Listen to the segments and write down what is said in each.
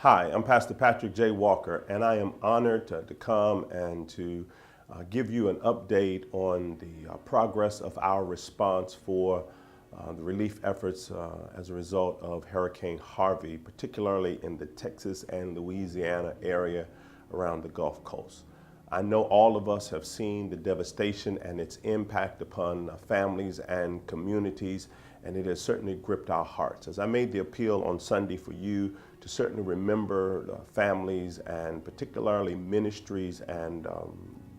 Hi, I'm Pastor Patrick J. Walker, and I am honored to come and to give you an update on the progress of our response for the relief efforts as a result of Hurricane Harvey, particularly in the Texas and Louisiana area around the Gulf Coast. I know all of us have seen the devastation and its impact upon families and communities, and it has certainly gripped our hearts. As I made the appeal on Sunday for you to certainly remember families and particularly ministries and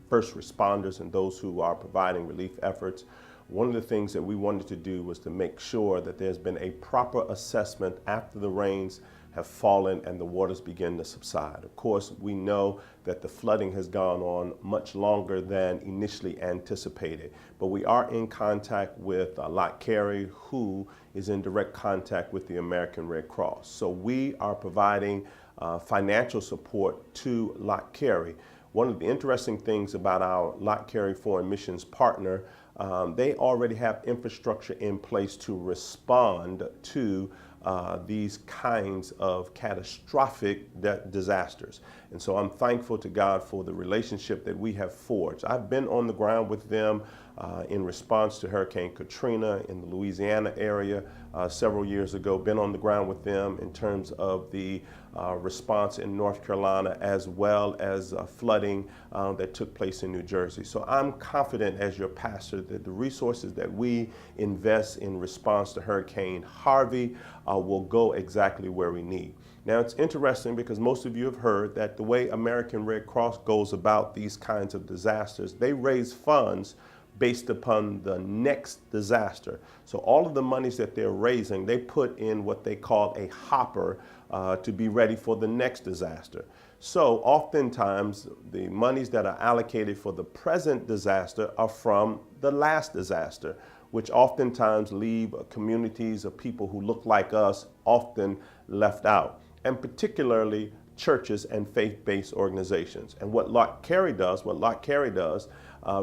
first responders and those who are providing relief efforts, one of the things that we wanted to do was to make sure that there's been a proper assessment after the rains have fallen and the waters begin to subside. Of course, we know that the flooding has gone on much longer than initially anticipated, but we are in contact with Lot Carey, who is in direct contact with the American Red Cross. So we are providing financial support to Lot Carey. One of the interesting things about our Lot Carey Foreign Missions partner, they already have infrastructure in place to respond to these kinds of catastrophic disasters. And so I'm thankful to God for the relationship that we have forged. I've been on the ground with them in response to Hurricane Katrina in the Louisiana area several years ago, been on the ground with them in terms of the response in North Carolina, as well as flooding that took place in New Jersey. So I'm confident as your pastor that the resources that we invest in response to Hurricane Harvey will go exactly where we need. Now, it's interesting because most of you have heard that the way American Red Cross goes about these kinds of disasters, they raise funds based upon the next disaster. So all of the monies that they're raising, they put in what they call a hopper to be ready for the next disaster. So oftentimes the monies that are allocated for the present disaster are from the last disaster, which oftentimes leave communities of people who look like us often left out, and particularly churches and faith-based organizations. And what Lot Carey does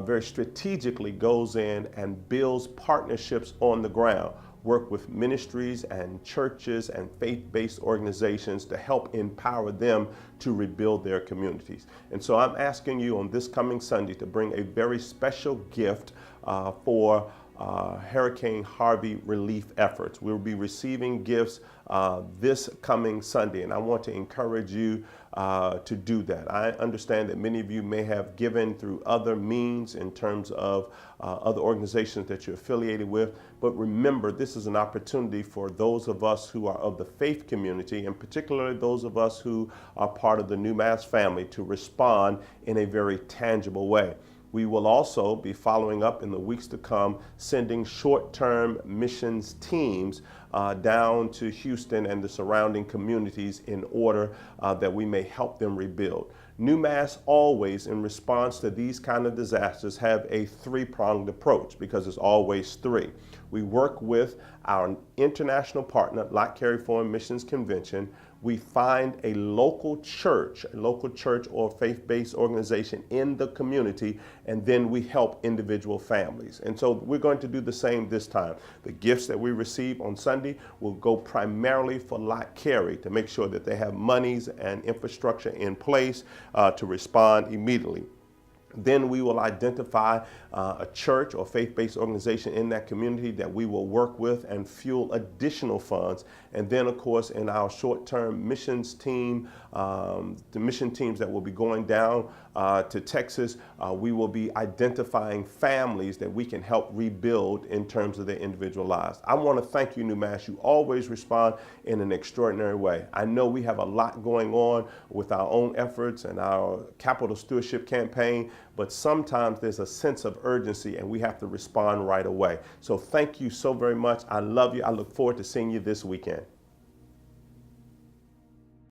very strategically goes in and builds partnerships on the ground, work with ministries and churches and faith-based organizations to help empower them to rebuild their communities. And so I'm asking you on this coming Sunday to bring a very special gift for Hurricane Harvey relief efforts. We'll be receiving gifts this coming Sunday, and I want to encourage you to do that. I understand that many of you may have given through other means in terms of other organizations that you're affiliated with, but remember, this is an opportunity for those of us who are of the faith community, and particularly those of us who are part of the New Mass family, to respond in a very tangible way. We will also be following up in the weeks to come, sending short-term missions teams down to Houston and the surrounding communities in order that we may help them rebuild. New Mass always, in response to these kind of disasters, have a three-pronged approach because it's always three. We work with our international partner, Lot Carey Foreign Missions Convention. We find a local church or faith-based organization in the community, and then we help individual families. And so we're going to do the same this time. The gifts that we receive on Sunday will go primarily for Lot Carey to make sure that they have monies and infrastructure in place to respond immediately. Then we will identify a church or faith-based organization in that community that we will work with and fuel additional funds. And then, of course, in our short-term missions team, the mission teams that will be going down to Texas, we will be identifying families that we can help rebuild in terms of their individual lives. I want to thank you, New Mass. You always respond in an extraordinary way. I know we have a lot going on with our own efforts and our capital stewardship campaign, but sometimes there's a sense of urgency and we have to respond right away. So thank you so very much. I love you. I look forward to seeing you this weekend.